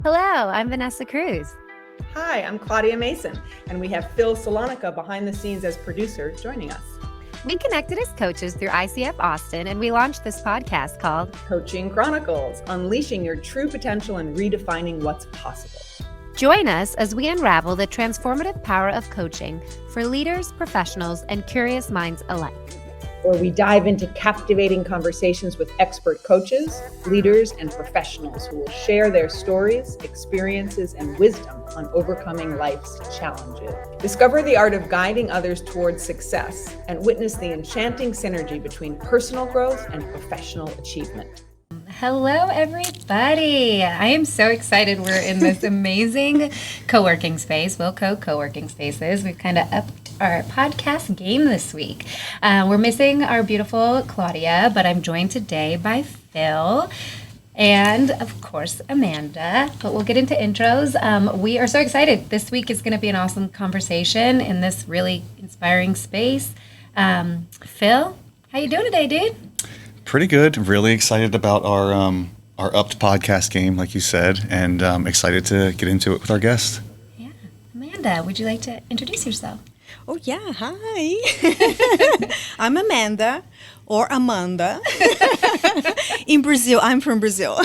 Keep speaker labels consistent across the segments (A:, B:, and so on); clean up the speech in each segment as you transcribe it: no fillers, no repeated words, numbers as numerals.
A: Hello, I'm Vanessa Cruz.
B: Hi, I'm Claudia Mason, and we have Phil Salonica behind the scenes as producer joining us.
A: We connected as coaches through ICF Austin, and we launched this podcast called
B: Coaching Chronicles, unleashing your true potential and redefining what's possible.
A: Join us as we unravel the transformative power of coaching for leaders, professionals, and curious minds alike.
B: Where we dive into captivating conversations with expert coaches, leaders, and professionals who will share their stories, experiences, and wisdom on overcoming life's challenges. Discover the art of guiding others towards success and witness the enchanting synergy between personal growth and professional achievement.
A: Hello, everybody. I am so excited we're in this amazing co-working space, Wilco Co-working Spaces. We've kind of upped our podcast game this week. We're missing our beautiful Claudia, but I'm joined today by Phil and, of course, Amanda. But we'll get into intros. We are so excited. This week is going to be an awesome conversation in this really inspiring space. Phil, how you doing today, dude?
C: Pretty good. Really excited about our upped podcast game, like you said, and excited to get into it with our guest.
A: Yeah. Amanda, would you like to introduce yourself?
D: Oh, yeah. Hi. I'm Amanda, or Amanda. In Brazil, I'm from Brazil.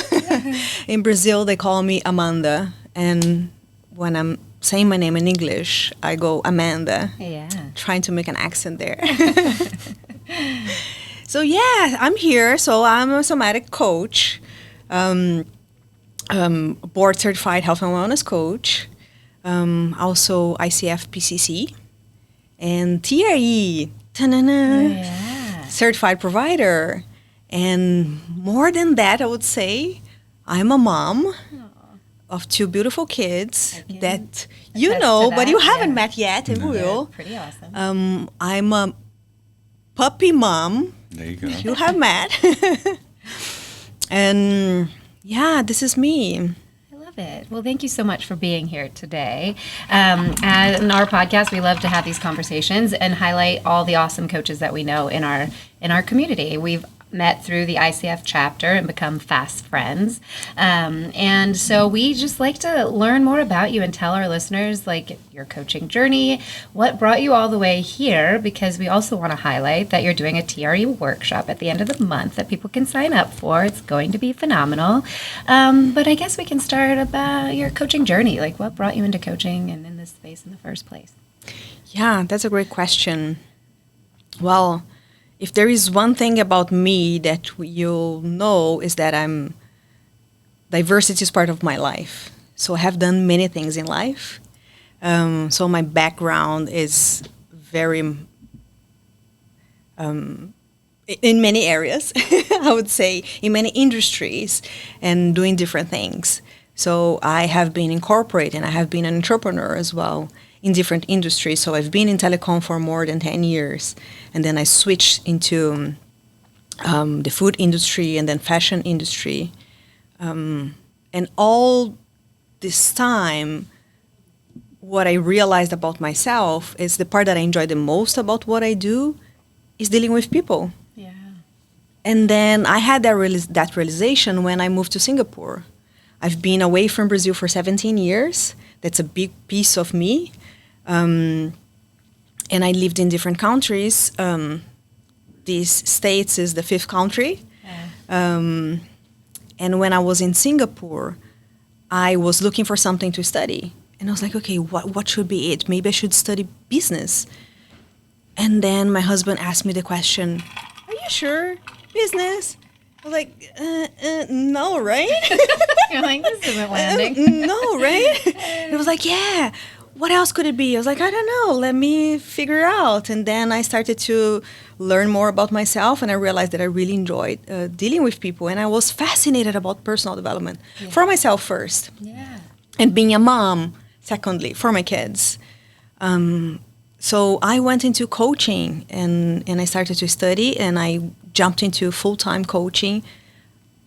D: In Brazil, they call me Amanda. And when I'm saying my name in English, I go Amanda.
A: Yeah.
D: Trying to make an accent there. So, yeah, I'm here. So I'm a somatic coach, board certified health and wellness coach, also ICF PCC, and TRE, certified provider. And more than that, I would say I'm a mom of two beautiful kids that you know, but you haven't met yet and will.
A: Pretty awesome.
D: I'm a puppy mom.
C: There you go.
D: You have met. And yeah, this is me.
A: I love it. Well, thank you so much for being here today. And in our podcast, we love to have these conversations and highlight all the awesome coaches that we know in our community. We've met through the ICF chapter and become fast friends. And so we just like to learn more about you and tell our listeners like your coaching journey, what brought you all the way here, because we also want to highlight that you're doing a TRE workshop at the end of the month that people can sign up for. It's going to be phenomenal. But I guess we can start about your coaching journey. Like what brought you into coaching and in this space in the first place?
D: Yeah, that's a great question. Well, if there is one thing about me that you'll know is that diversity is part of my life. So I have done many things in life. So my background is very, in many areas, I would say, in many industries and doing different things. So I have been incorporated and I have been an entrepreneur as well in different industries. So I've been in telecom for more than 10 years. And then I switched into the food industry and then fashion industry. And all this time, what I realized about myself is the part that I enjoy the most about what I do is dealing with people.
A: Yeah.
D: And then I had that realization when I moved to Singapore. I've been away from Brazil for 17 years. That's a big piece of me. And I lived in different countries. These States is the fifth country. Yeah. And when I was in Singapore, I was looking for something to study. And I was like, okay, what should be it? Maybe I should study business. And then my husband asked me the question, are you sure? Business? I was like, no, right?
A: You're like, this isn't landing.
D: No, right? It was like, yeah. What else could it be? I was like, I don't know. Let me figure out. And then I started to learn more about myself, and I realized that I really enjoyed dealing with people. And I was fascinated about personal development for myself first.
A: Yeah.
D: And being a mom, secondly, for my kids. So I went into coaching, and I started to study, and I jumped into full-time coaching.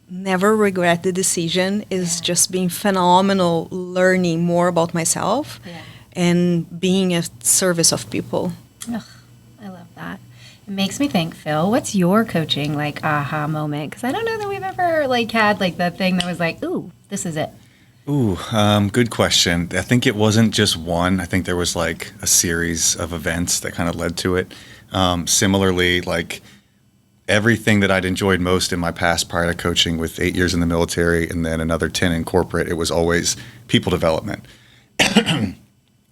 D: Never regret the decision. It's just been phenomenal learning more about myself. Yeah. And being a service of people.
A: Ugh, I love that. It makes me think, Phil, what's your coaching like aha moment? Because I don't know that we've ever like had like that thing that was like, ooh, this is it.
C: Ooh, good question. I think it wasn't just one. I think there was like a series of events that kind of led to it. Similarly, like everything that I'd enjoyed most in my past prior to coaching with 8 years in the military and then another 10 in corporate, it was always people development.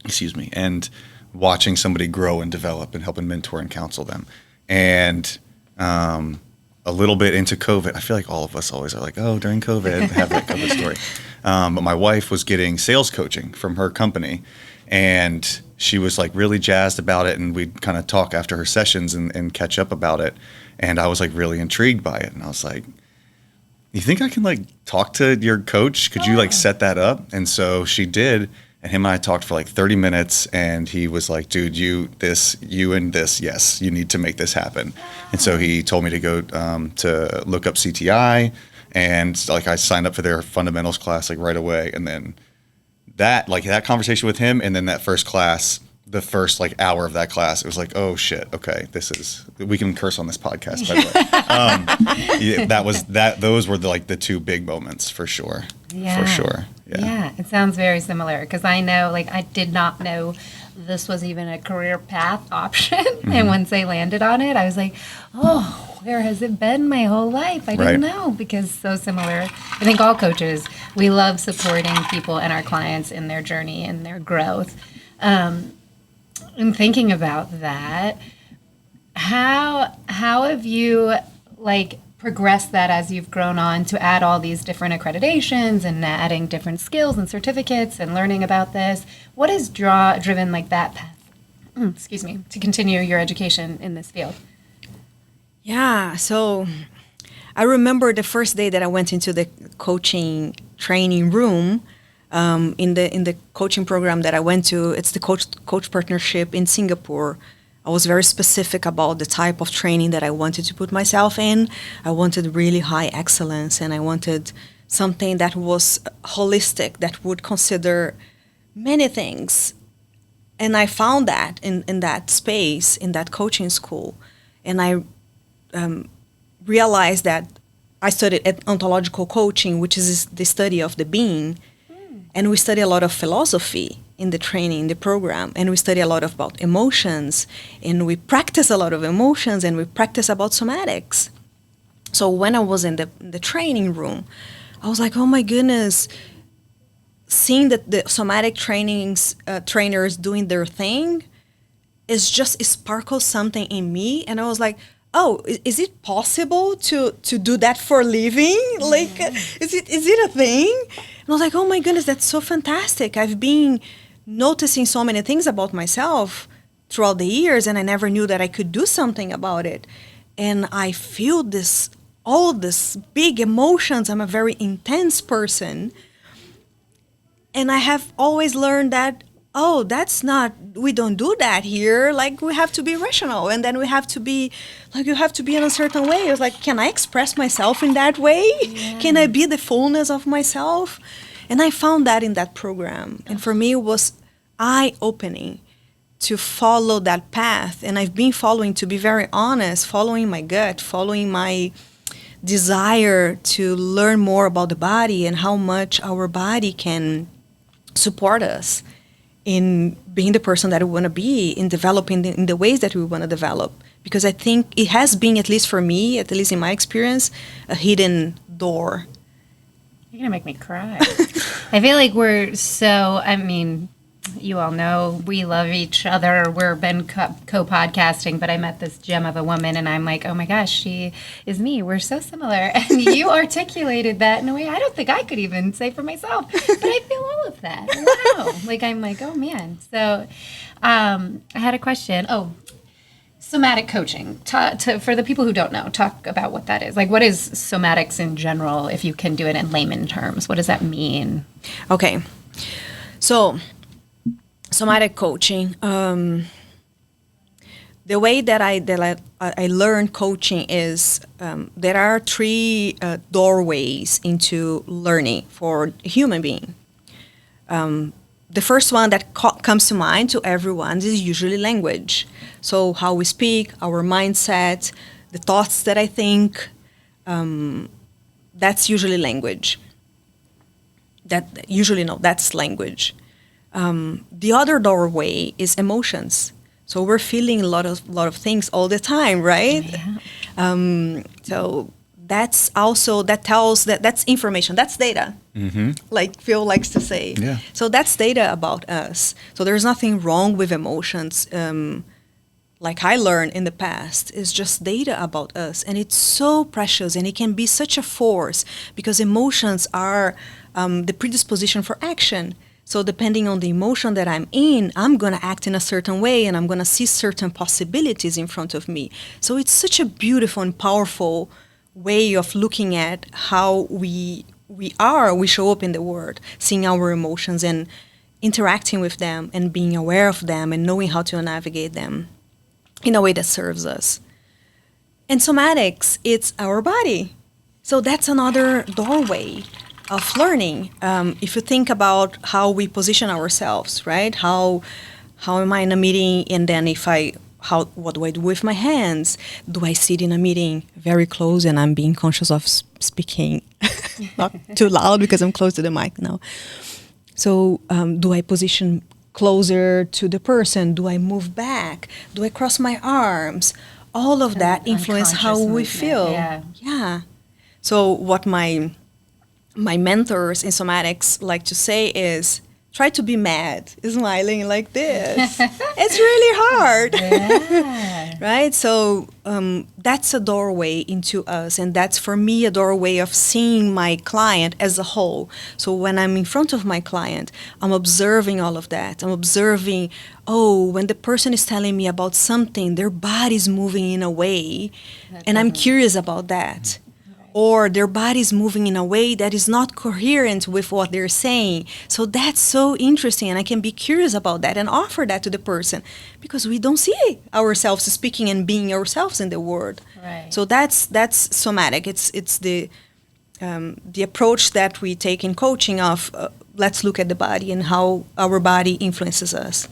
C: Excuse me. And watching somebody grow and develop and helping mentor and counsel them. And a little bit into COVID, I feel like all of us always are like, oh, during COVID, have that COVID story. But my wife was getting sales coaching from her company, and she was like really jazzed about it, and we'd kind of talk after her sessions and catch up about it. And I was like really intrigued by it. And I was like, you think I can like talk to your coach? Could you like set that up? And so she did. And him and I talked for like 30 minutes, and he was like, dude, you and this, yes, you need to make this happen. And so he told me to go to look up CTI, and like I signed up for their fundamentals class like right away. And then that conversation with him, and then that first class, the first like hour of that class, it was like, oh shit, okay, we can curse on this podcast, by the way. Those were the two big moments for sure.
A: Yeah.
C: For sure.
A: Yeah, it sounds very similar, because I know, like, I did not know this was even a career path option. And once I landed on it, I was like, oh, where has it been my whole life? I didn't know, because so similar. I think all coaches, we love supporting people and our clients in their journey and their growth. And thinking about that, how have you, like, progress that as you've grown on to add all these different accreditations and adding different skills and certificates and learning about this? What has driven like that path, to continue your education in this field?
D: Yeah, so I remember the first day that I went into the coaching training room in the coaching program that I went to. It's the coach partnership in Singapore. I was very specific about the type of training that I wanted to put myself in. I wanted really high excellence, and I wanted something that was holistic, that would consider many things. And I found that in that space, in that coaching school. And I realized that I studied ontological coaching, which is the study of the being. And we study a lot of philosophy in the training, in the program, and we study a lot about emotions, and we practice a lot of emotions, and we practice about somatics. So when I was in the training room, I was like, oh my goodness, seeing that the somatic trainers doing their thing it sparkles something in me, and I was like, oh, is it possible to do that for a living? Like, is it a thing? And I was like, oh my goodness, that's so fantastic. I've been noticing so many things about myself throughout the years, and I never knew that I could do something about it. And I feel all this big emotions. I'm a very intense person. And I have always learned that, oh, we don't do that here. Like, we have to be rational, and then we have to be, like, you have to be in a certain way. It was like, can I express myself in that way? Yeah. Can I be the fullness of myself? And I found that in that program. And for me, it was eye-opening to follow that path. And I've been following, to be very honest, following my gut, following my desire to learn more about the body and how much our body can support us in being the person that we want to be, in developing in the ways that we want to develop. Because I think it has been, at least for me, at least in my experience, a hidden door.
A: You're going to make me cry. I feel like you all know we love each other. We've been co-podcasting, but I met this gem of a woman, and I'm like, oh my gosh, she is me. We're so similar. And you articulated that in a way I don't think I could even say for myself, but I feel all of that. Wow. I'm like, oh man. So I had a question. Oh, somatic coaching. For the people who don't know, talk about what that is. Like, what is somatics in general, if you can do it in layman terms? What does that mean?
D: Okay. So somatic coaching, the way that I learned coaching is there are three doorways into learning for a human being. The first one that comes to mind to everyone is usually language. So how we speak, our mindset, the thoughts that I think, that's usually language. That's language. The other doorway is emotions. So we're feeling a lot of things all the time, right?
A: Yeah.
D: So that's also, that's information, that's data, like Phil likes to say.
C: Yeah.
D: So that's data about us. So there's nothing wrong with emotions. Like I learned in the past, is just data about us. And it's so precious, and it can be such a force, because emotions are the predisposition for action. So depending on the emotion that I'm in, I'm going to act in a certain way, and I'm going to see certain possibilities in front of me. So it's such a beautiful and powerful way of looking at how we show up in the world, seeing our emotions and interacting with them and being aware of them and knowing how to navigate them in a way that serves us. And somatics, it's our body. So that's another doorway of learning. If you think about how we position ourselves, right? How am I in a meeting, and then what do I do with my hands? Do I sit in a meeting very close and I'm being conscious of speaking not too loud because I'm close to the mic now? So do I position closer to the person? Do I move back? Do I cross my arms? All of that influence how we feel. Yeah. So what my mentors in somatics like to say is, try to be mad, smiling like this. It's really hard.
A: Yeah.
D: Right? So that's a doorway into us. And that's, for me, a doorway of seeing my client as a whole. So when I'm in front of my client, I'm observing all of that. I'm observing, when the person is telling me about something, their body's moving in a way, and I'm curious about that. Or their body's moving in a way that is not coherent with what they're saying. So that's so interesting, and I can be curious about that and offer that to the person, because we don't see ourselves speaking and being ourselves in the world.
A: Right.
D: So that's somatic. It's the approach that we take in coaching of let's look at the body and how our body influences us.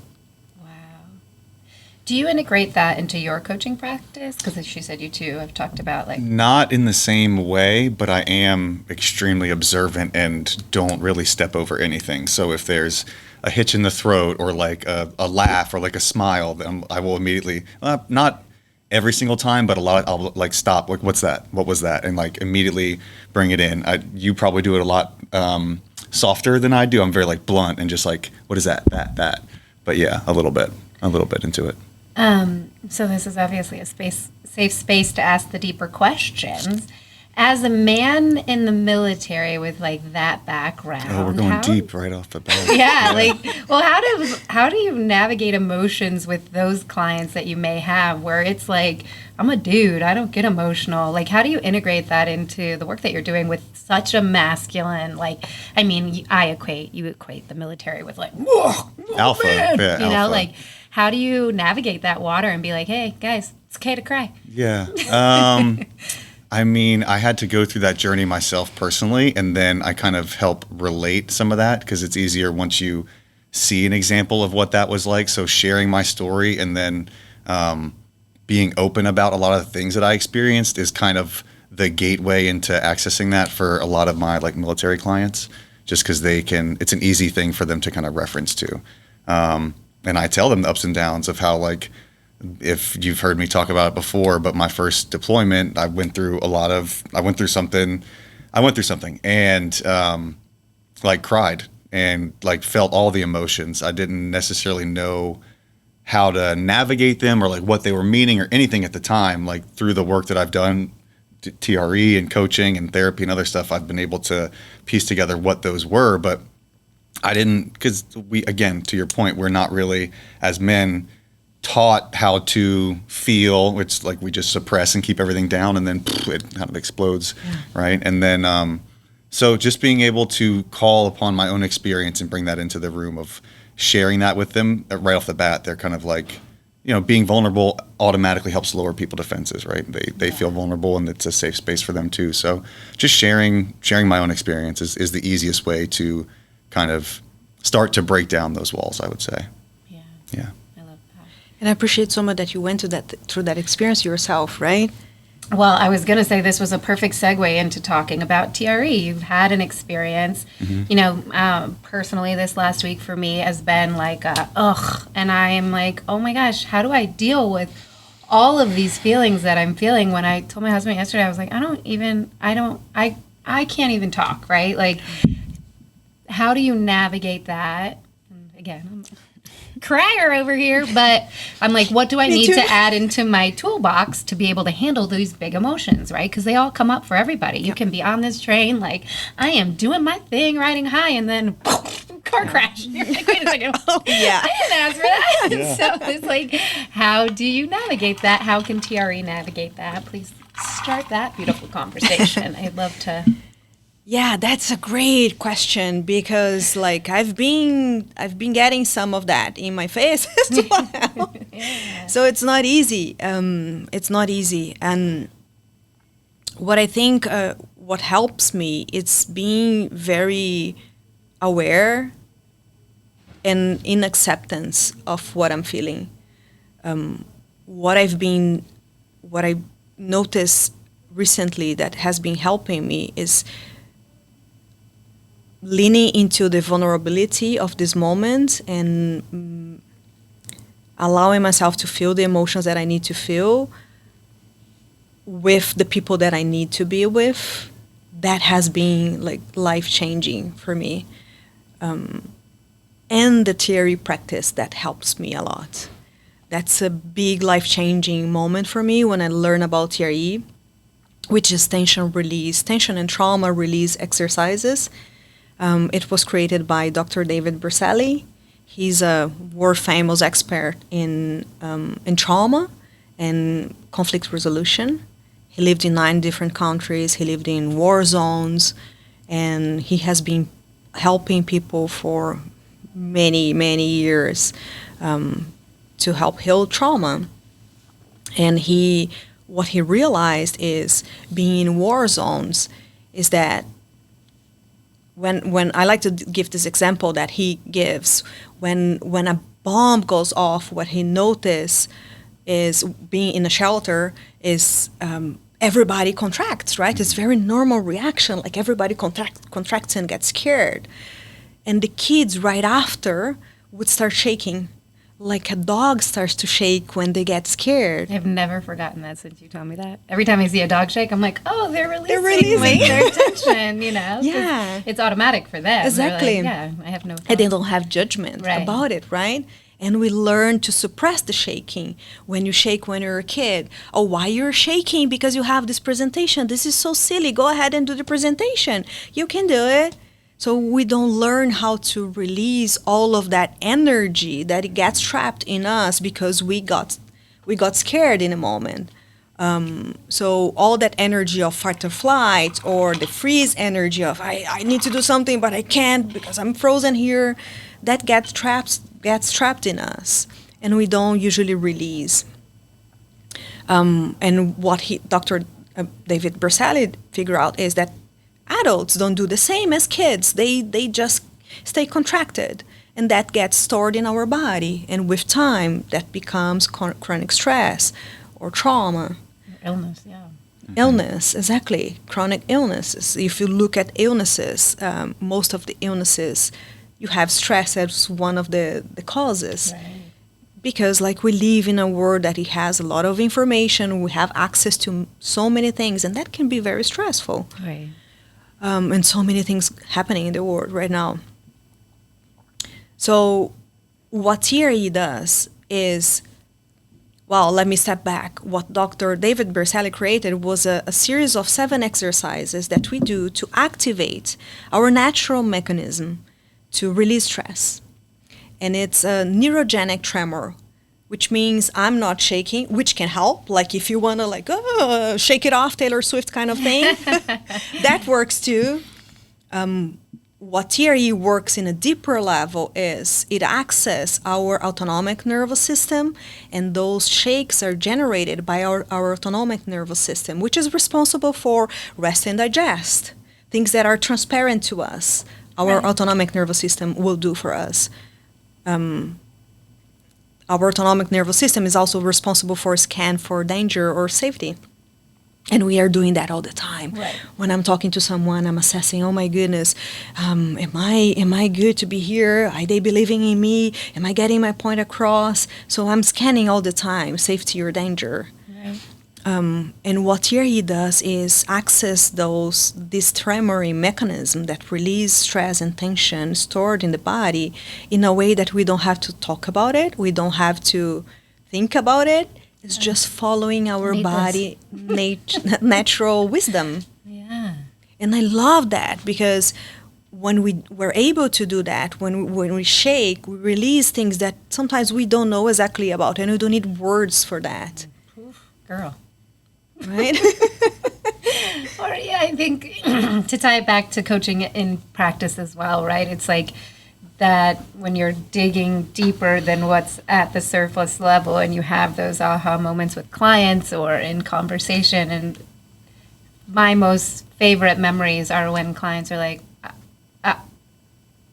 A: Do you integrate that into your coaching practice? Because as she said, you two have talked about
C: Not in the same way, but I am extremely observant and don't really step over anything. So if there's a hitch in the throat or like a laugh or like a smile, then I will immediately, not every single time, but a lot, I'll like stop, like, what's that? What was that? And like immediately bring it in. You probably do it a lot softer than I do. I'm very like blunt and just like, what is that? That. But yeah, a little bit into it.
A: So this is obviously a safe space to ask the deeper questions. As a man in the military with like that background,
C: we're going deep right off the bat.
A: How do you navigate emotions with those clients that you may have, where it's like, I'm a dude, I don't get emotional. Like, how do you integrate that into the work that you're doing with such a masculine, you equate the military with like, whoa,
C: alpha,
A: man,
C: yeah,
A: you know,
C: alpha.
A: like, how do you navigate that water and be like, hey, guys, it's okay to cry?
C: Yeah. I mean, I had to go through that journey myself personally, and then I kind of help relate some of that because it's easier once you see an example of what that was like. So sharing my story and then being open about a lot of the things that I experienced is kind of the gateway into accessing that for a lot of my like military clients, just because it's an easy thing for them to kind of reference to. And I tell them the ups and downs of how, like, if you've heard me talk about it before, but my first deployment, I went through something and like cried and like felt all the emotions. I didn't necessarily know how to navigate them or like what they were meaning or anything at the time. Like through the work that I've done, TRE and coaching and therapy and other stuff, I've been able to piece together what those were, but I didn't, because again, to your point, we're not really, as men, taught how to feel. It's like we just suppress and keep everything down, and then it kind of explodes, right? And then, so just being able to call upon my own experience and bring that into the room of sharing that with them right off the bat, they're kind of like, being vulnerable automatically helps lower people's defenses, right? They feel vulnerable, and it's a safe space for them too. So just sharing my own experience is the easiest way to kind of start to break down those walls, I would say. Yeah.
A: I love that.
D: And I appreciate so much that you went through that experience yourself, right?
A: Well, I was going to say this was a perfect segue into talking about TRE. You've had an experience, personally, this last week for me has been like, ugh. And I am like, oh my gosh, how do I deal with all of these feelings that I'm feeling? When I told my husband yesterday, I was like, I can't even talk, right? Like, how do you navigate that? And again, I'm crier over here, but I'm like, what do I need to add into my toolbox to be able to handle these big emotions, right? Because they all come up for everybody. You can be on this train, like, I am doing my thing, riding high, and then car crash. You're like, wait a second.
D: Yeah.
A: I didn't ask for that. Yeah. So it's like, how do you navigate that? How can TRE navigate that? Please start that beautiful conversation. I'd love to.
D: Yeah, that's a great question, because like I've been getting some of that in my face as well. Yeah. So it's not easy. And what I think what helps me is being very aware and in acceptance of what I'm feeling. What I noticed recently that has been helping me is leaning into the vulnerability of this moment and allowing myself to feel the emotions that I need to feel with the people that I need to be with. That has been like life-changing for me. And the TRE practice, that helps me a lot. That's a big life-changing moment for me when I learn about TRE, which is tension and trauma release exercises. It was created by Dr. David Berceli. He's a world-famous expert in trauma and conflict resolution. He lived in 9 different countries. He lived in war zones, and he has been helping people for many, many years to help heal trauma. And what he realized is, being in war zones, is that when I like to give this example that he gives, when a bomb goes off, what he noticed is, being in a shelter, is everybody contracts, right? It's a very normal reaction, like everybody contracts and gets scared. And the kids right after would start shaking, like a dog starts to shake when they get scared.
A: I've never forgotten that since you told me that. Every time I see a dog shake, I'm like, oh, they're releasing. Like, their tension,
D: Yeah.
A: It's automatic for them.
D: Exactly.
A: Like, yeah, I have no thought.
D: And they don't have judgment about it, right? And we learn to suppress the shaking. When you shake when you're a kid, oh, why you're shaking? Because you have this presentation. This is so silly. Go ahead and do the presentation. You can do it. So we don't learn how to release all of that energy that it gets trapped in us because we got scared in a moment. So all that energy of fight or flight, or the freeze energy of I need to do something but I can't because I'm frozen here, that gets trapped in us, and we don't usually release. And what Dr. David Berceli figured out is that adults don't do the same as kids. They just stay contracted, and that gets stored in our body. And with time, that becomes chronic stress or trauma.
A: Illness, yeah.
D: Illness, exactly. Chronic illnesses. If you look at illnesses, most of the illnesses, you have stress as one of the causes.
A: Right.
D: Because like we live in a world that it has a lot of information, we have access to so many things, and that can be very stressful.
A: Right.
D: And so many things happening in the world right now. So what TRE does is, well, let me step back. What Dr. David Berceli created was a series of 7 exercises that we do to activate our natural mechanism to release stress. And it's a neurogenic tremor, which means I'm not shaking, which can help. Like if you want to shake it off, Taylor Swift kind of thing, that works too. What TRE works in a deeper level is it accesses our autonomic nervous system, and those shakes are generated by our autonomic nervous system, which is responsible for rest and digest, things that are transparent to us. Our autonomic nervous system will do for us. Our autonomic nervous system is also responsible for scan for danger or safety. And we are doing that all the time.
A: Right.
D: When I'm talking to someone, I'm assessing, oh my goodness, am I good to be here? Are they believing in me? Am I getting my point across? So I'm scanning all the time, safety or danger.
A: Right.
D: And what TRE does is access this tremoring mechanism that release stress and tension stored in the body in a way that we don't have to talk about it. We don't have to think about it. It's just following our body natural wisdom.
A: Yeah.
D: And I love that because when we're able to do that, when we shake, we release things that sometimes we don't know exactly about, and we don't need words for that.
A: Oof, girl.
D: Right?
A: Or yeah, I think to tie it back to coaching in practice as well, right? It's like that when you're digging deeper than what's at the surface level and you have those aha moments with clients or in conversation. And my most favorite memories are when clients are like,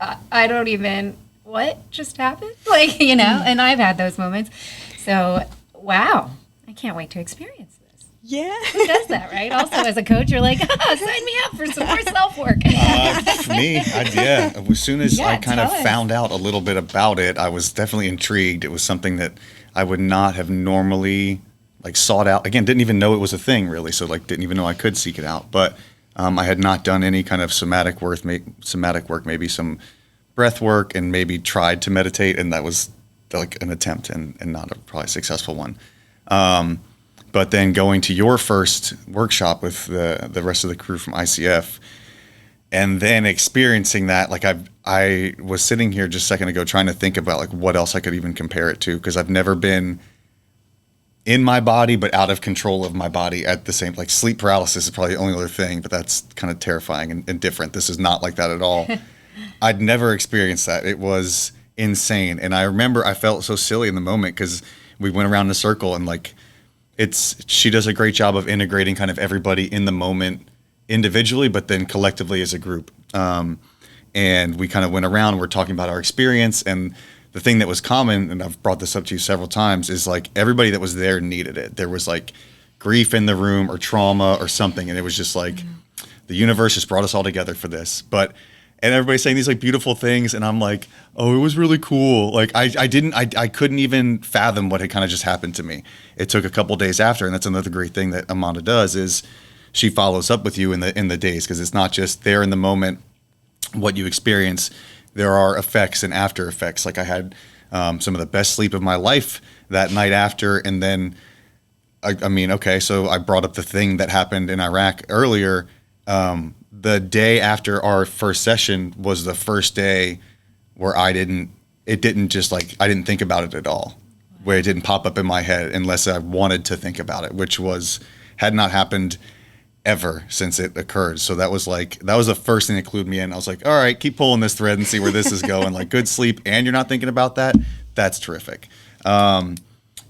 A: I don't even, what just happened? Like, and I've had those moments. So, wow, I can't wait to experience this.
D: Yeah.
A: Who does that, right? Also, as a coach, you're like, sign me up for some more self-work.
C: For me, as soon as I kind of
A: us.
C: found out a little bit about it, I was definitely intrigued. It was something that I would not have normally sought out. Again, didn't even know it was a thing really, so didn't even know I could seek it out. But I had not done any kind of somatic work, maybe some breath work, and maybe tried to meditate, and that was an attempt and not a probably successful one. But then going to your first workshop with the rest of the crew from ICF, and then experiencing that, I was sitting here just a second ago trying to think about what else I could even compare it to, because I've never been in my body but out of control of my body at the same. Sleep paralysis is probably the only other thing, but that's kind of terrifying and different. This is not like that at all. I'd never experienced that. It was insane, and I remember I felt so silly in the moment because we went around in a circle and she does a great job of integrating kind of everybody in the moment individually, but then collectively as a group. And we kind of went around, we're talking about our experience. And the thing that was common, and I've brought this up to you several times, is everybody that was there needed it. There was grief in the room or trauma or something. And it was just the universe just brought us all together for this. And everybody's saying these beautiful things, and I'm like, oh, it was really cool. I couldn't even fathom what had kind of just happened to me. It took a couple days after, and that's another great thing that Amanda does is she follows up with you in the days, because it's not just there in the moment what you experience. There are effects and after effects. I had some of the best sleep of my life that night after, and then so I brought up the thing that happened in Iraq earlier. The day after our first session was the first day where I didn't think about it at all, where it didn't pop up in my head unless I wanted to think about it, which had not happened ever since it occurred. So that was the first thing that clued me in. I was like, all right, keep pulling this thread and see where this is going. Good sleep and you're not thinking about that. That's terrific.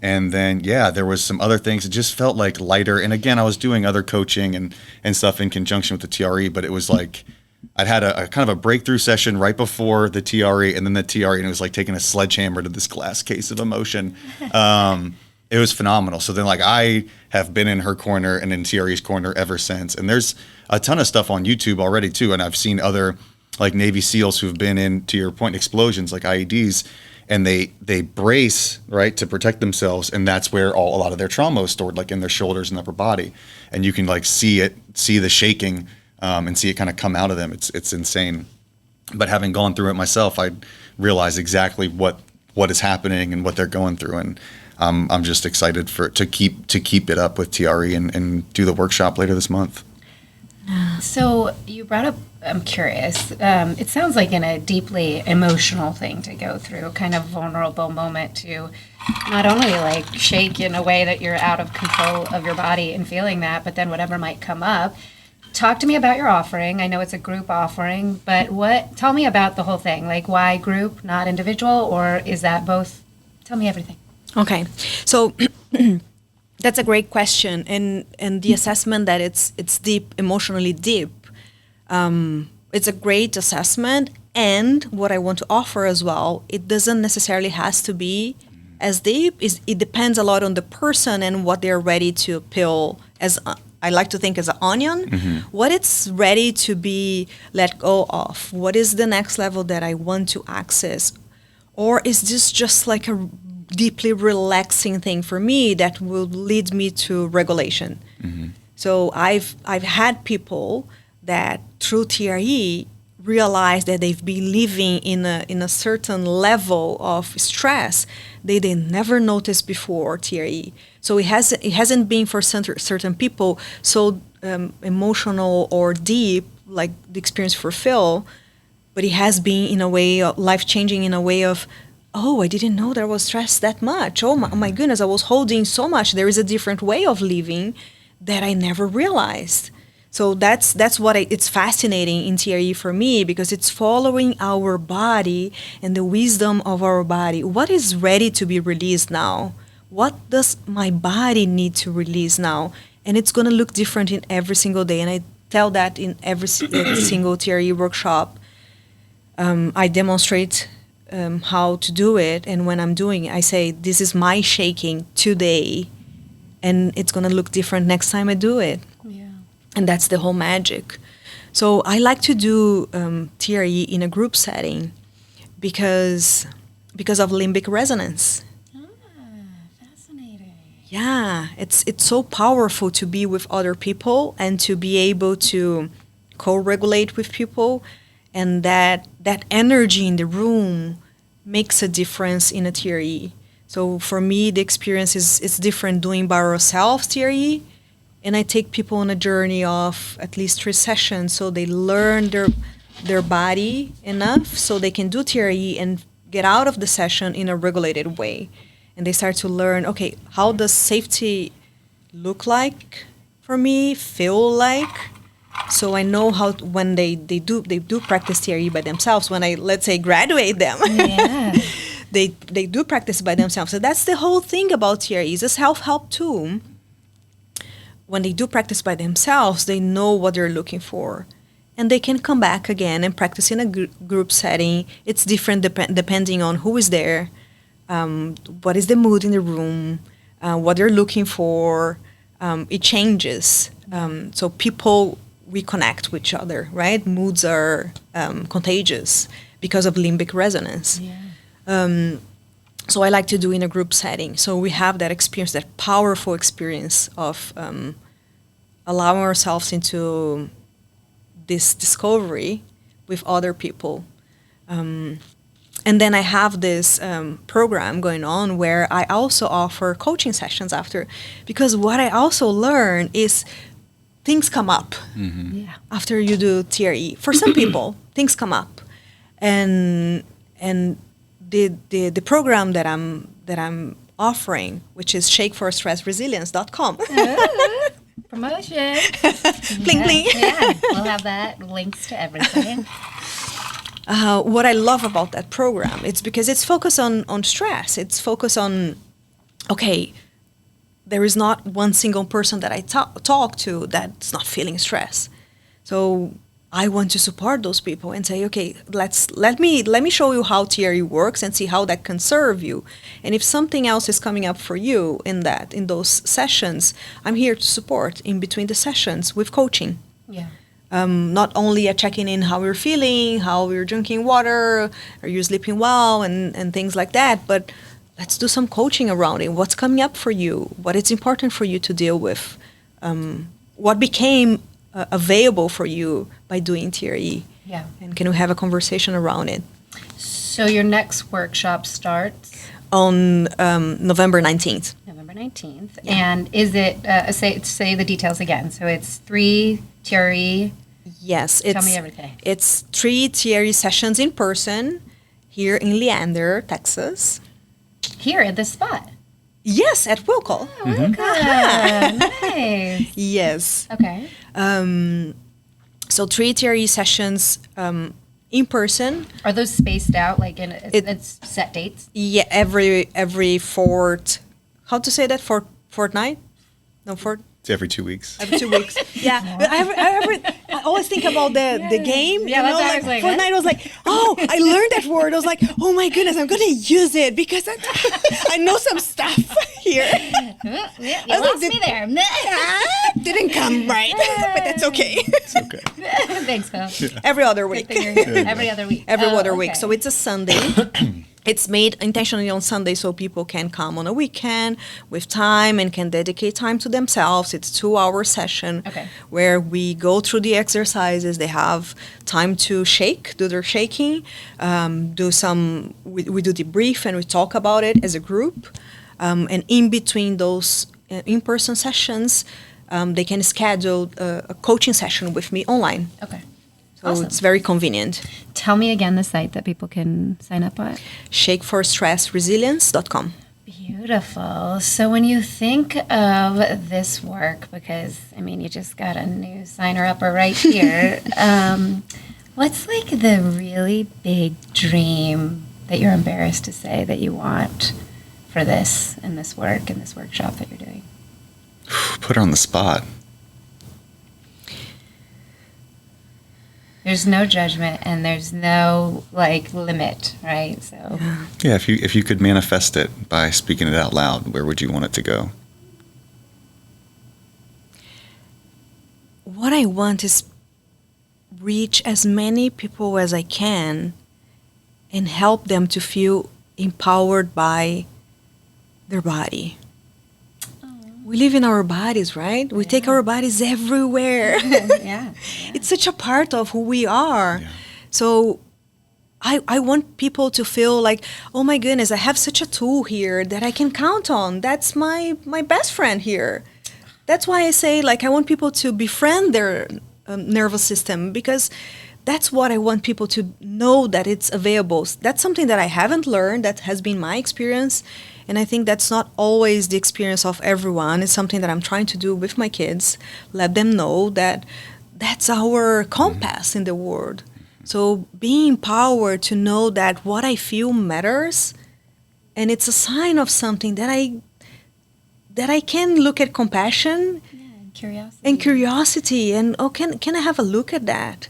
C: And then, there was some other things. It just felt lighter. And again, I was doing other coaching and stuff in conjunction with the TRE, but it was I'd had a kind of a breakthrough session right before the TRE, and then the TRE, and it was taking a sledgehammer to this glass case of emotion. It was phenomenal. So then I have been in her corner and in TRE's corner ever since. And there's a ton of stuff on YouTube already too. And I've seen other Navy SEALs who've been in, to your point, explosions like IEDs, and they brace, right, to protect themselves, and that's where a lot of their trauma is stored, in their shoulders and upper body, and you can see the shaking, and see it kind of come out of them. It's insane. But having gone through it myself, I realize exactly what is happening and what they're going through, and I'm just excited to keep it up with TRE and do the workshop later this month.
A: So you brought up, I'm curious, it sounds like in a deeply emotional thing to go through, kind of vulnerable moment to not only shake in a way that you're out of control of your body and feeling that, but then whatever might come up. Talk to me about your offering. I know it's a group offering, but tell me about the whole thing. Why group, not individual, or is that both? Tell me everything.
D: Okay. So that's a great question, and the assessment that it's deep, emotionally deep. It's a great assessment, and what I want to offer as well, it doesn't necessarily has to be as deep. It depends a lot on the person and what they're ready to peel as I like to think as an onion, what it's ready to be let go of. What is the next level that I want to access? Or is this just like a deeply relaxing thing for me that will lead me to regulation? So I've had people that through TRE realize that they've been living in a certain level of stress they never noticed before TRE. So it hasn't been for certain people so emotional or deep like the experience for Phil, but it has been in a way life changing in a way of, oh, I didn't know there was stress that much. Oh my goodness, I was holding so much. There is a different way of living that I never realized. So that's what it's fascinating in TRE for me, because it's following our body and the wisdom of our body. What is ready to be released now? What does my body need to release now? And it's going to look different in every single day. And I tell that in every single TRE workshop. I demonstrate how to do it. And when I'm doing it, I say, this is my shaking today. And it's going to look different next time I do it.
A: Yeah.
D: And that's the whole magic. So I like to do TRE in a group setting because of limbic resonance.
A: Fascinating.
D: Yeah, it's so powerful to be with other people and to be able to co-regulate with people, and that energy in the room makes a difference in a TRE. So for me, the experience is different doing by ourselves TRE, and I take people on a journey of at least 3 sessions so they learn their body enough so they can do TRE and get out of the session in a regulated way. And they start to learn, okay, how does safety look like for me, feel like? So I know how when they do practice TRE by themselves, when I, let's say, graduate them.
A: Yeah.
D: They do practice by themselves. So that's the whole thing about TRE. It's a self-help tool. When they do practice by themselves, they know what they're looking for. And they can come back again and practice in a group setting. It's different depending on who is there, what is the mood in the room, what they're looking for. It changes. So people, we connect with each other, right? Moods are contagious because of limbic resonance.
A: Yeah.
D: So I like to do in a group setting. So we have that experience, that powerful experience of allowing ourselves into this discovery with other people. And then I have this program going on where I also offer coaching sessions after, because what I also learn is things come up
A: Yeah.
D: after you do TRE. For some people, things come up, and the program that I'm offering, which is shakeforstressresilience.com.
A: Promotion.
D: Bling, bling.
A: Yeah, we'll have that. Links to everything.
D: What I love about that program, it's because it's focused on stress. It's focused on, okay, there is not one single person that I talk to that's not feeling stress. So I want to support those people and say, okay, let me show you how TRE works and see how that can serve you. And if something else is coming up for you in those sessions, I'm here to support in between the sessions with coaching.
A: Yeah.
D: Not only a checking in how you're feeling, how you're drinking water, are you sleeping well, and things like that, but let's do some coaching around it. What's coming up for you? What is important for you to deal with? What became available for you by doing TRE?
A: Yeah.
D: And can we have a conversation around it?
A: So your next workshop starts
D: On November 19th.
A: November 19th.
D: Yeah.
A: And is it, say the details again. So it's 3 TRE.
D: Yes.
A: Tell me everything.
D: It's 3 TRE sessions in person here in Leander, Texas.
A: Here at this spot.
D: Yes, at Wilco.
A: Oh, okay. Nice.
D: Yes.
A: Okay.
D: So 3 TRE sessions in person.
A: Are those spaced out, like it's set dates?
D: Yeah, every how to say that, fortnight? No,
C: It's every 2 weeks.
D: Every 2 weeks. Yeah. But I always think about the game.
A: Yeah, that's what I was like,
D: Fortnite, I was like, oh, I learned that word. I was like, oh my goodness, I'm going to use it because I know some stuff here.
A: You lost me there.
D: Didn't come right, but that's okay.
C: It's okay.
A: Thanks, Phil.
C: Yeah.
D: Every other week.
A: Every other week.
D: Every
A: Oh,
D: other week.
A: okay.
D: So it's a Sunday. It's made intentionally on Sunday so people can come on a weekend with time and can dedicate time to themselves. It's a 2-hour session where we go through the exercises. They have time to do their shaking, we do debrief and we talk about it as a group. And in between those in-person sessions, they can schedule a coaching session with me online.
A: Okay.
D: So
A: Awesome.
D: it's very convenient.
A: Tell me again the site that people can sign up at.
D: shakeforstressresilience.com.
A: Beautiful. So when you think of this work, because, I mean, you just got a new signer-upper right here, what's like the really big dream that you're embarrassed to say that you want for this and this work and this workshop that you're doing?
C: Put her on the spot.
A: There's no judgment and there's no like limit, right? So
C: Yeah, if you could manifest it by speaking it out loud, where would you want it to go?
D: What I want is reach as many people as I can and help them to feel empowered by their body. We live in our bodies, right? We take our bodies everywhere.
A: yeah.
D: It's such a part of who we are.
C: Yeah.
D: So I want people to feel like, oh my goodness, I have such a tool here that I can count on. That's my best friend here. That's why I say, like, I want people to befriend their nervous system, because that's what I want people to know, that it's available. That's something that I haven't learned. That has been my experience. And I think that's not always the experience of everyone. It's something that I'm trying to do with my kids. Let them know that that's our compass in the world. So being empowered to know that what I feel matters, and it's a sign of something that I can look at compassion and curiosity and can I have a look at that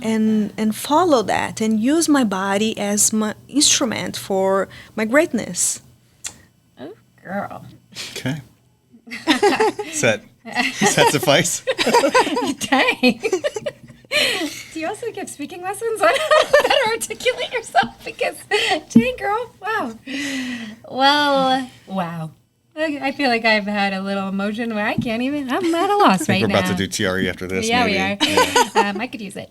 D: and follow that and use my body as my instrument for my greatness.
A: Oh, girl.
C: Okay. Set suffice?
A: Dang. Do you also give speaking lessons on how to articulate yourself? Because, dang, girl, wow. Well, wow. I feel like I've had a little emotion where I'm at a loss right now.
C: We're about to do TRE after this.
A: Yeah,
C: maybe.
A: we are. I could use it.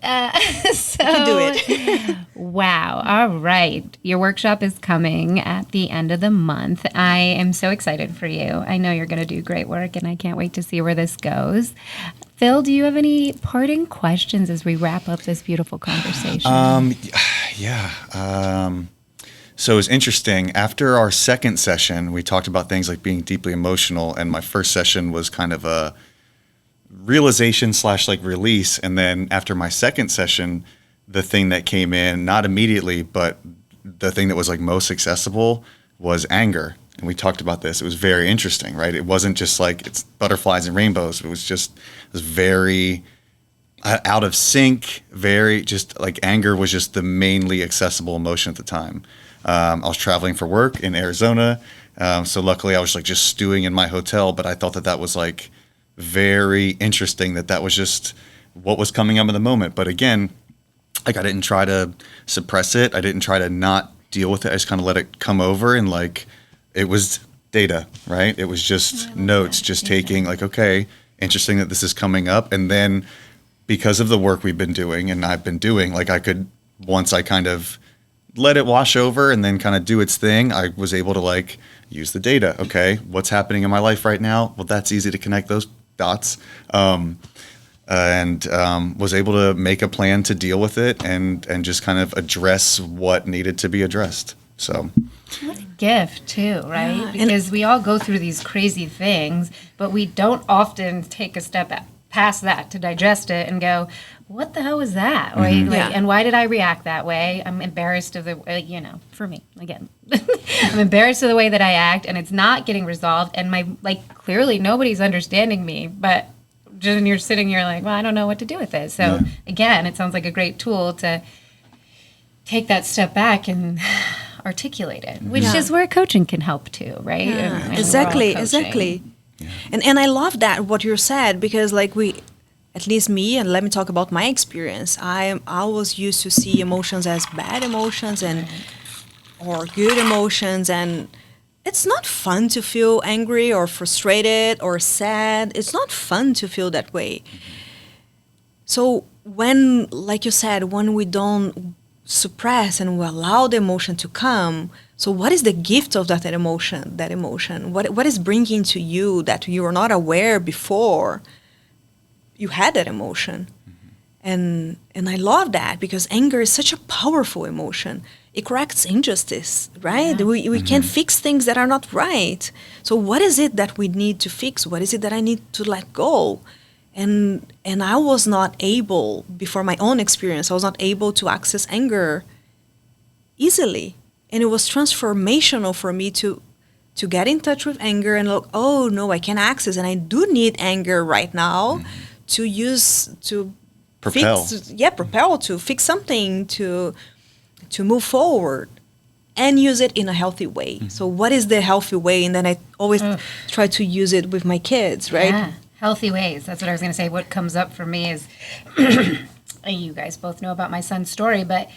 A: So,
D: You can do it.
A: Wow. All right. Your workshop is coming at the end of the month. I am so excited for you. I know you're going to do great work, and I can't wait to see where this goes. Phil, do you have any parting questions as we wrap up this beautiful conversation?
C: So it was interesting. After our second session, we talked about things like being deeply emotional, and my first session was kind of a realization / like release. And then after my second session, the thing that came in, not immediately, but the thing that was like most accessible was anger. And we talked about this. It was very interesting, right? It wasn't just like it's butterflies and rainbows. It was very out of sync, very just like anger was just the mainly accessible emotion at the time. I was traveling for work in Arizona. So luckily I was like just stewing in my hotel, but I thought that was like very interesting that was just what was coming up in the moment. But again, like I didn't try to suppress it. I didn't try to not deal with it. I just kind of let it come over, and like it was data, right? It was just notes, just taking like, okay, interesting that this is coming up. And then because of the work we've been doing and I've been doing, like I could, once I kind of let it wash over and then kind of do its thing, I was able to like use the data. Okay, what's happening in my life right now? Well, that's easy to connect those dots. And was able to make a plan to deal with it and just kind of address what needed to be addressed. So
A: what a gift too, right? Because we all go through these crazy things, but we don't often take a step past that to digest it and go, what the hell was that? Or and why did I react that way? I'm embarrassed of the, for me, again, I'm embarrassed of the way that I act, and it's not getting resolved. And clearly nobody's understanding me, but just you're sitting here like, well, I don't know what to do with this. So again, it sounds like a great tool to take that step back and articulate it, which is where coaching can help too, right? And
D: exactly. Yeah. And I love that what you said, because at least me, and let me talk about my experience. I was used to see emotions as bad emotions or good emotions, and it's not fun to feel angry or frustrated or sad. It's not fun to feel that way. So when, like you said, when we don't suppress and we allow the emotion to come, so what is the gift of that emotion? What is bringing to you that you were not aware before you had that emotion? And I love that, because anger is such a powerful emotion. It corrects injustice, right? Yeah. We can fix things that are not right. So what is it that we need to fix? What is it that I need to let go? And I was not able, before my own experience, I was not able to access anger easily. And it was transformational for me to get in touch with anger and look, oh no, I can access, and I do need anger right now to use to
C: propel.
D: Propel to fix something, to move forward, and use it in a healthy way. So what is the healthy way? And then I always try to use it with my kids, right?
A: Yeah, healthy ways. That's what I was going to say. What comes up for me is, you guys both know about my son's story, but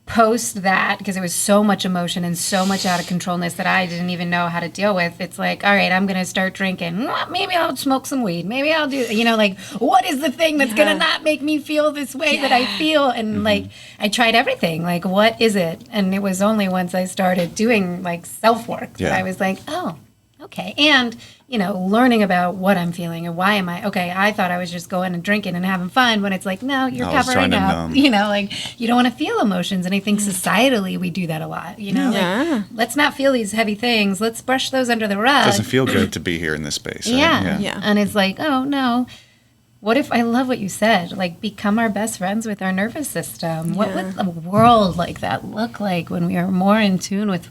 A: post that, because it was so much emotion and so much out of controlness that I didn't even know how to deal with. It's like, all right, I'm going to start drinking. Maybe I'll smoke some weed. Maybe I'll do, what is the thing that's going to not make me feel this way that I feel? And I tried everything. What is it? And it was only once I started doing self-work that I was like, oh, okay. And, learning about what I'm feeling and why am I thought I was just going and drinking and having fun, when it's like, no, you're covering up, you don't want to feel emotions. And I think societally we do that a lot, let's not feel these heavy things. Let's brush those under the rug.
C: It doesn't feel good to be here in this space. Right?
A: Yeah. And it's like, oh no, what if, I love what you said, become our best friends with our nervous system. What would a world like that look like when we are more in tune with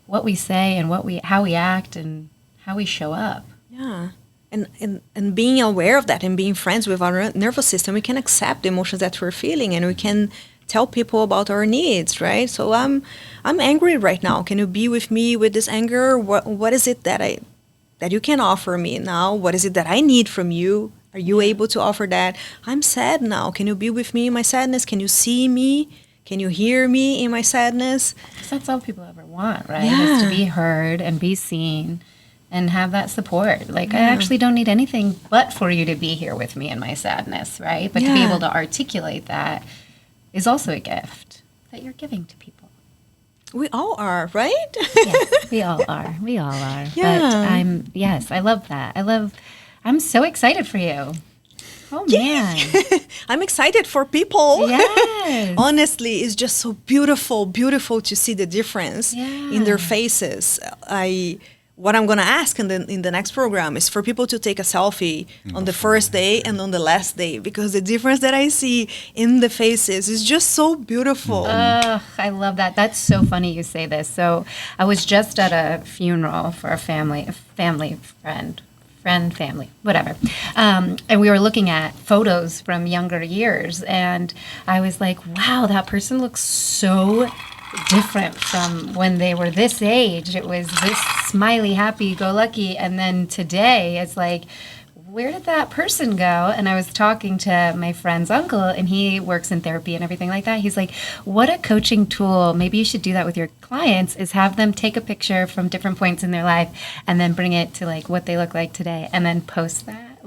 A: what we say and how we act and how we show up?
D: Yeah. And being aware of that and being friends with our nervous system, we can accept the emotions that we're feeling, and we can tell people about our needs, right? So I'm angry right now. Can you be with me with this anger? What is it that you can offer me now? What is it that I need from you? Are you able to offer that? I'm sad now. Can you be with me in my sadness? Can you see me? Can you hear me in my sadness?
A: Because that's all people ever want, right? Is to be heard and be seen and have that support. I actually don't need anything but for you to be here with me in my sadness, right? But to be able to articulate that is also a gift that you're giving to people.
D: We all are, right?
A: Yeah, we all are. Yeah. But I love that. I'm so excited for you. Oh, man.
D: I'm excited for people.
A: Yes.
D: Honestly, it's just so beautiful to see the difference in their faces. What I'm going to ask in the next program is for people to take a selfie on the first day and on the last day, because the difference that I see in the faces is just so beautiful.
A: I love that. That's so funny you say this. So I was just at a funeral for a family friend, whatever. And we were looking at photos from younger years, and I was like, wow, that person looks so different from when they were this age. It was this smiley, happy-go-lucky, and then today it's like, where did that person go? And I was talking to my friend's uncle, and he works in therapy and everything like that. He's like, what a coaching tool. Maybe you should do that with your clients, is have them take a picture from different points in their life and then bring it to what they look like today, and then post that,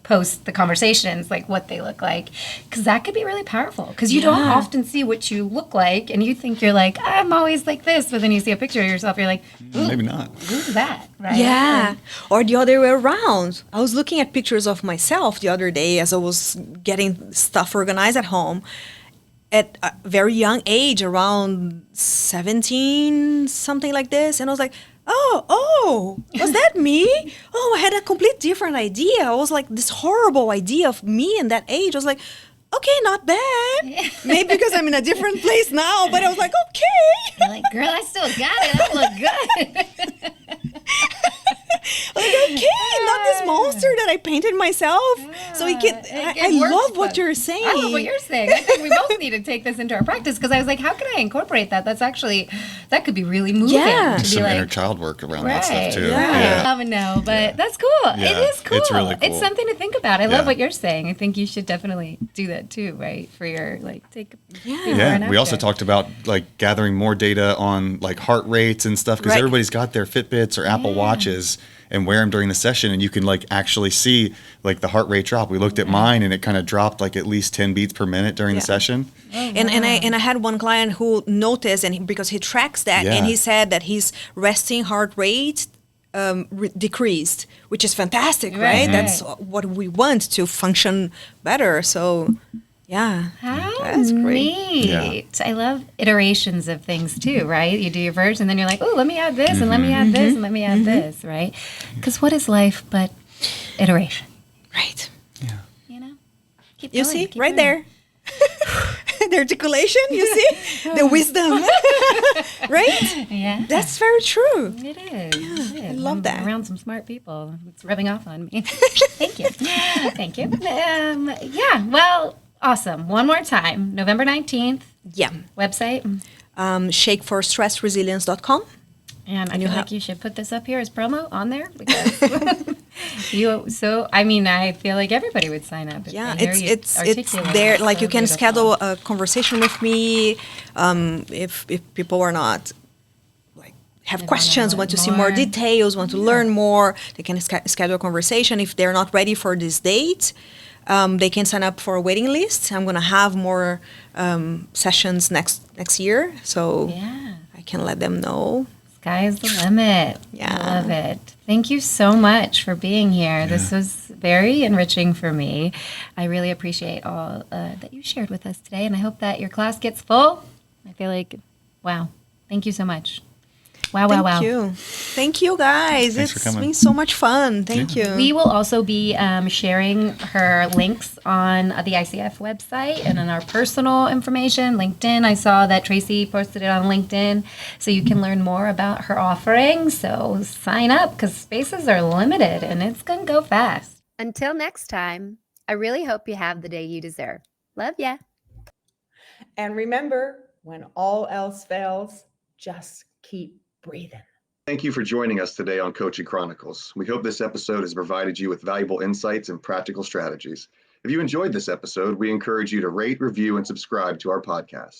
A: post the conversations, what they look like, because that could be really powerful, because you don't often see what you look like, and you think you're like, I'm always like this, but then you see a picture of yourself, you're like,
C: maybe not.
A: Who's that, right?
D: Yeah. Or the other way around. I was looking at pictures of myself the other day as I was getting stuff organized at home at a very young age, around 17, something like this, and I was like, Was that me? Oh, I had a complete different idea. I was like, this horrible idea of me in that age. I was like, okay, not bad. Maybe because I'm in a different place now, but I was like, okay.
A: You're like, girl, I still got it. I look good.
D: Like, okay, not this monster that I painted myself. So I love what you're saying.
A: I love what you're saying. I think we both need to take this into our practice, because I was like, how can I incorporate that? That could be really moving.
D: Yeah.
A: To be
C: Some
A: like,
C: inner child work around that stuff too.
D: Yeah.
A: I don't know, but that's cool.
C: Yeah,
A: It is cool.
C: it's really cool.
A: It's something to think about. I love
C: Yeah.
A: what you're saying. I think you should definitely do that too, right? For your take. before and
C: Yeah, we also
A: after.
C: talked about like gathering more data on like heart rates and stuff, because
D: Right.
C: everybody's got their Fitbits or Apple Watches and wear them during the session, and you can like actually see like the heart rate drop. We looked at mine, and it kind of dropped like at least 10 beats per minute during the session.
D: And I had one client who noticed, because he tracks that,
C: Yeah.
D: and he said that his resting heart rate decreased, which is fantastic, right?
A: Right.
D: That's what we want to function better. So, yeah,
A: How
D: that's great.
A: neat. I love iterations of things too, right? You do your version, and then you're like, oh, let me add this, and let me add this, and let me add this, right? Because what is life but iteration?
D: Right.
C: Yeah.
A: You know? Keep
D: You
A: going,
D: see,
A: keep
D: right
A: going.
D: there. The articulation, you see? The wisdom. Right?
A: Yeah.
D: That's very true.
A: It is. It is.
D: I love
A: I'm
D: that.
A: around some smart people. It's rubbing off on me. Thank you. Thank you. Yeah. Well, awesome. One more time. November 19th.
D: Yeah.
A: Website.
D: shakeforstressresilience.com.
A: And I
D: And you
A: feel
D: have-
A: like you should put this up here as promo on there, because I feel like everybody would sign up. If
D: Yeah,
A: they hear you
D: it's
A: articulate
D: there.
A: it.
D: Like
A: So
D: you can
A: beautiful.
D: schedule a conversation with me. If people are not like have
A: They wanna
D: questions,
A: learn
D: want to see more
A: more.
D: details, want to learn more, they can schedule a conversation. If they're not ready for this date, they can sign up for a waiting list. I'm gonna have more sessions next year, so
A: Yeah.
D: I can let them know.
A: Sky's the limit.
D: Yeah.
A: I love it. Thank you so much for being here. This was very enriching for me. I really appreciate all that you shared with us today, and I hope that your class gets full. I feel like, wow. Thank you so much. Wow, wow, wow.
D: Thank you, guys.
C: Thanks for
D: It's
C: coming.
D: been so much fun. Thank you.
A: We will also be sharing her links on the ICF website and on our personal information, LinkedIn. I saw that Tracy posted it on LinkedIn, so you can learn more about her offering. So sign up, because spaces are limited and it's going to go fast.
E: Until next time, I really hope you have the day you deserve. Love ya.
B: And remember, when all else fails, just keep breathing.
C: Thank you for joining us today on Coaching Chronicles. We hope this episode has provided you with valuable insights and practical strategies. If you enjoyed this episode, we encourage you to rate, review, and subscribe to our podcast.